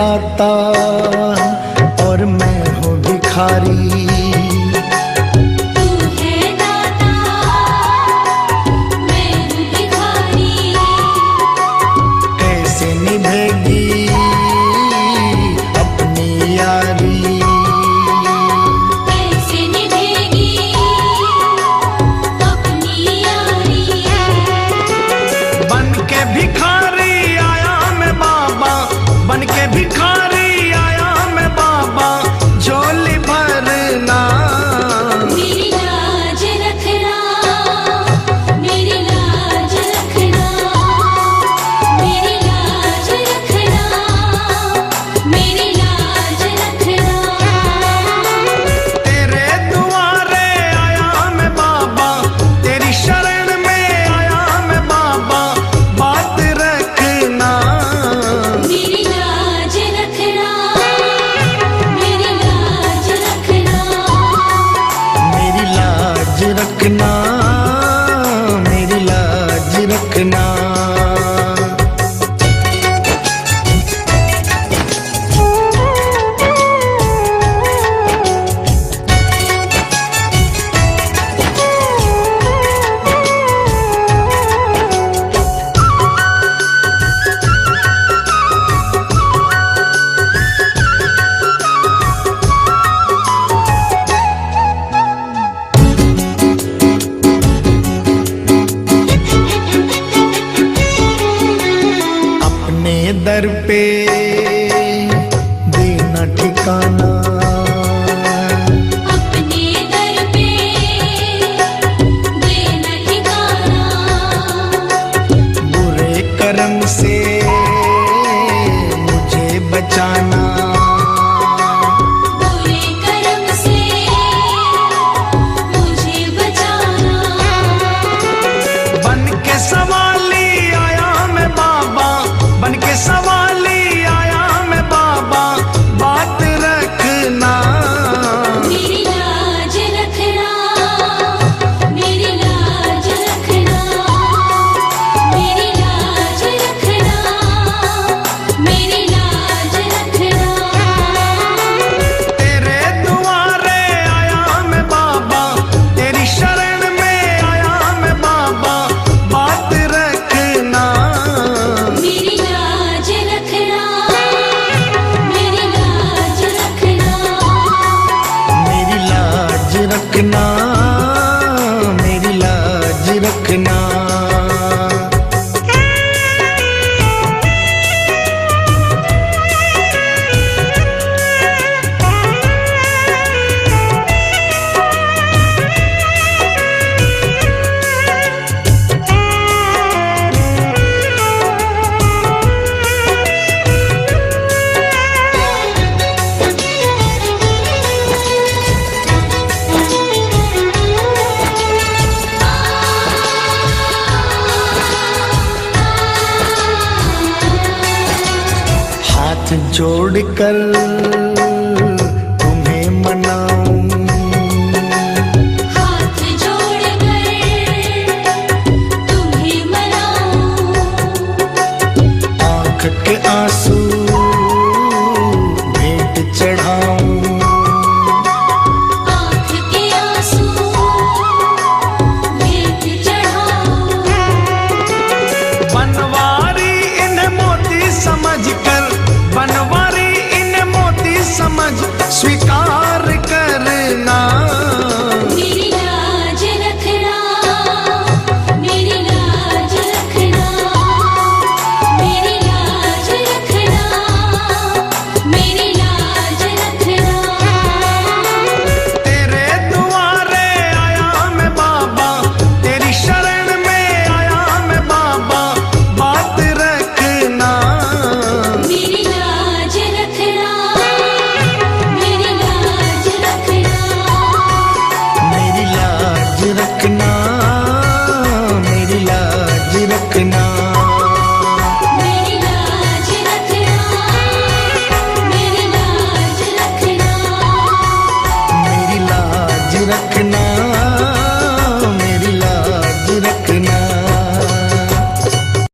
दाता और मैं हूँ भिखारी। तू है दाता, मैं हूँ भिखारी। कैसे निभेगी अपनी यारी, कैसे निभेगी अपनी यारी। बन के भिखारी आया मैं बाबा, बन के भिखारी आया मैं बाबा, झोली भरना। मेरी लाज रखना, मेरी लाज रखना, मेरी लाज रखना, मेरी लाज रखना। तेरे दुआरे आया मैं बाबा, तेरी शरण में आया मैं बाबा, बात रखना। मेरी लाज रखना, मेरी लाज रखना, मेरी लाज रखना, मेरी लाज रखना। अपने दर पे देना ठिकाना, अपने दर पे देना ठिकाना। बुरे कर्म से मुझे बचाना। बुरे कर्म से मुझे बचाना। बन के सवाली आया मैं बाबा, बन के सवाली आया मैं बाबा, बात रखना। मेरी लाज रखना, मेरी लाज रखना, मेरी लाज रखना, मेरी लाज रखना। तेरे दुआरे आया मैं बाबा, तेरी शरण में आया मैं बाबा, बात रखना। मेरी लाज रखना, मेरी लाज रखना, मेरी लाज रखना, मेरी लाज रखना। हाथ जोड़कर तुम्हें मनाऊं, हाथ जोड़कर तुम्हें मनाऊं। आँख के आंसू भेंट चढ़ाऊं। आँख के आंसू भेंट चढ़ाऊं। बनवारी इन्हें मोती समझकर, बनवारी इन्हें मोती समझ स्वीकार करना। मेरी लाज रखना, मेरी लाज रखना, मेरी लाज रखना, मेरी लाज रखना। तेरे दुआरे आया मैं बाबा, तेरी शरण में आया मैं बाबा, बात रखना। मेरी लाज रखना, मेरी लाज रखना, मेरी लाज रखना,